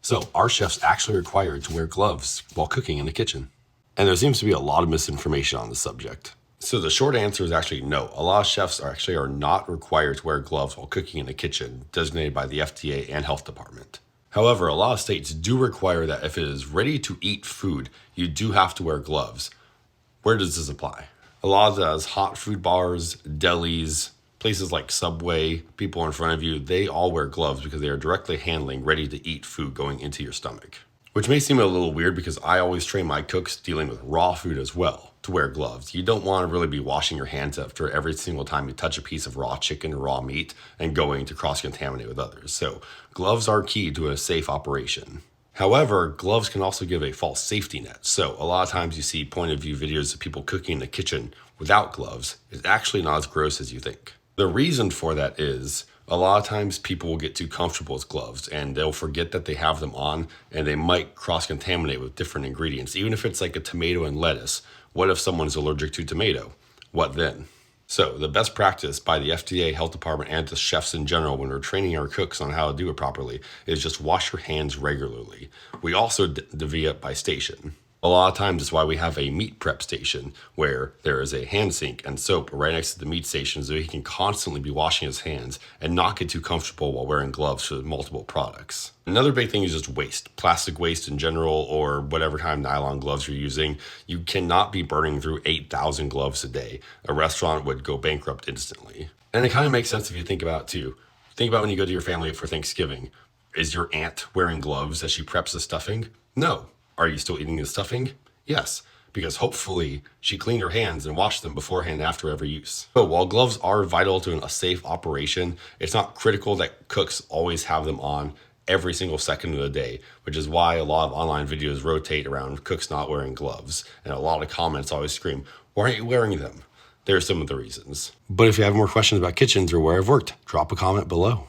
So, are chefs actually required to wear gloves while cooking in the kitchen? And there seems to be a lot of misinformation on the subject. So the short answer is actually no. A lot of chefs are not required to wear gloves while cooking in the kitchen, designated by the FDA and health department. However, a lot of states do require that if it is ready to eat food, you do have to wear gloves. Where does this apply? A lot of those hot food bars, delis, places like Subway, people in front of you, they all wear gloves because they are directly handling ready to eat food going into your stomach. Which may seem a little weird because I always train my cooks dealing with raw food as well to wear gloves. You don't want to really be washing your hands after every single time you touch a piece of raw chicken or raw meat and going to cross-contaminate with others. So gloves are key to a safe operation. However, gloves can also give a false safety net. So a lot of times you see point of view videos of people cooking in the kitchen without gloves. It's actually not as gross as you think. The reason for that is a lot of times people will get too comfortable with gloves and they'll forget that they have them on and they might cross-contaminate with different ingredients. Even if it's like a tomato and lettuce, what if someone's allergic to tomato? What then? So the best practice by the FDA, health department, and the chefs in general when we're training our cooks on how to do it properly is just wash your hands regularly. We also divvy up by station. A lot of times it's why we have a meat prep station where there is a hand sink and soap right next to the meat station so he can constantly be washing his hands and not get too comfortable while wearing gloves for multiple products. Another big thing is just waste, plastic waste in general, or whatever kind of nylon gloves you're using. You cannot be burning through 8,000 gloves a day. A restaurant would go bankrupt instantly. And it kind of makes sense if you think about it too. Think about when you go to your family for Thanksgiving. Is your aunt wearing gloves as she preps the stuffing? No. Are you still eating the stuffing? Yes, because hopefully she cleaned her hands and washed them beforehand and after every use. So while gloves are vital to a safe operation, it's not critical that cooks always have them on every single second of the day, which is why a lot of online videos rotate around cooks not wearing gloves. And a lot of comments always scream, why aren't you wearing them? There are some of the reasons. But if you have more questions about kitchens or where I've worked, drop a comment below.